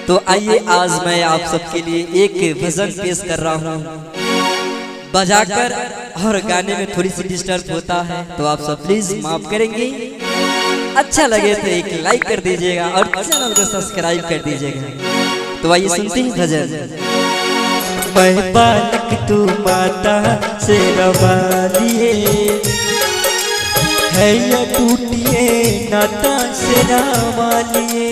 तो आइए आज मैं आप सबके लिए एक भजन पेश कर रहा हूँ बजाकर, और गाने में थोड़ी सी डिस्टर्ब होता है तो आप सब प्लीज माफ करेंगे। अच्छा लगे तो एक लाइक कर दीजिएगा और चैनल को सब्सक्राइब कर दीजिएगा। तो आइए सुनते हैं भजन। मैं बालक तू माता से रवालिए है या टूटिए नाता से रवालिए।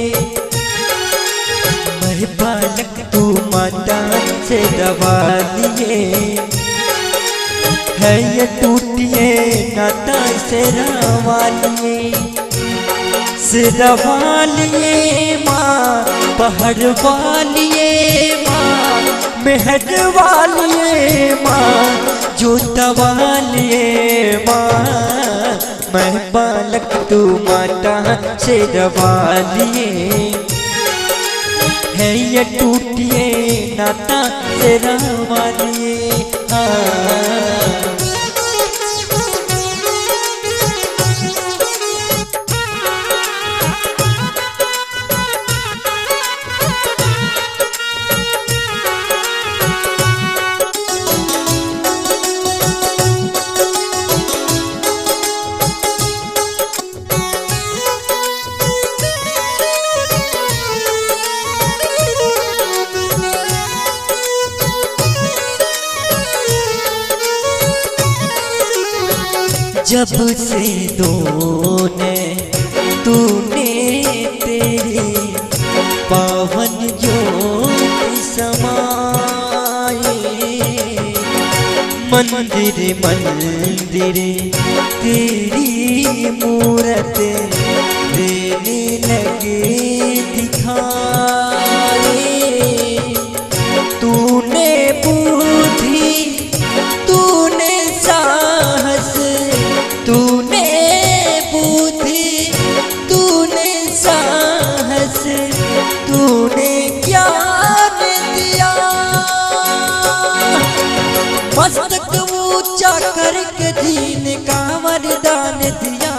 मैं बालक तू माता से रवालिए है या टूटिए नाता से रवालिए। सिरवालिए माँ पहाड़ वालिए माँ मेहर वालिए माँ जोता वालिए माँ। मैं बालक तू माता शेरवालिए है ये टूटिए नाता शेरवालिए। जब से दोने तूने तेरे पावन ज्योति समाए। मंदिर मंदिर तेरी मूरत देने लगे दिखाए। तूने बुद्धि तूने साहस तूने बुद्धि तूने साहस तूने ज्ञान दिया। मस्तक ऊंचा करके दीन का वरदान दिया।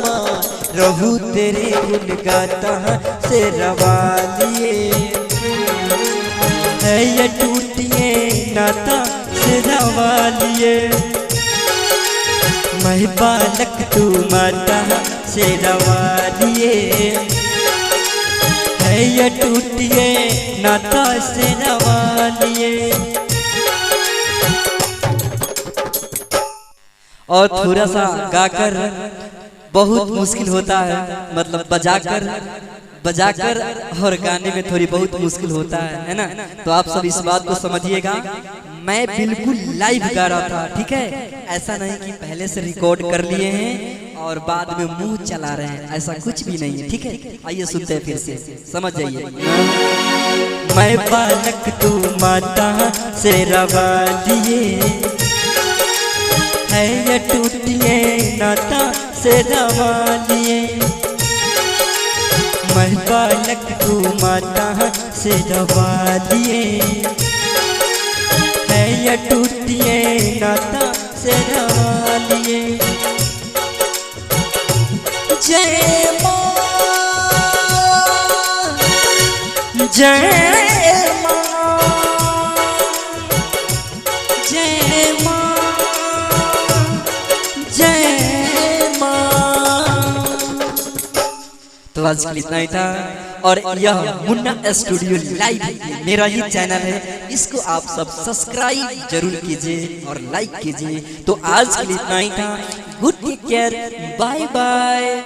माँ रहू तेरे गुण गाता से रवालिए है ये टूटिए नाता से रवालिए। मैं बालक तू माता शेरवालिए है ये टूटिए नाता शेरवालिए। और थोड़ा सा गाकर बहुत मुश्किल होता है, मतलब बजाकर और गाने में थोड़ी बहुत मुश्किल होता है ना। तो आप सब इस बात को समझिएगा, मैं बिल्कुल लाइव गा रहा था, ठीक है। ऐसा नहीं कि पहले से रिकॉर्ड कर लिए हैं और बाद में मुंह चला रहे हैं, ऐसा कुछ भी नहीं है, ठीक है। आइए सुनते हैं फिर से, समझ जाइए। मैं बालक तू माता शेरवालिए है ये टूटिए नाता शेरवालिए। मैं बालक तू माता शेरवालिए है ये टूटिए नाता शेरवालिए। जय माँ जय माँ जय माँ जय माँ। तो आज के लिए इतना ही था, और यह मुन्ना स्टूडियो लाइव मेरा ही चैनल है, इसको आप सब सब्सक्राइब जरूर कीजिए और लाइक कीजिए। तो आज के लिए इतना ही था। Good take care, bye bye.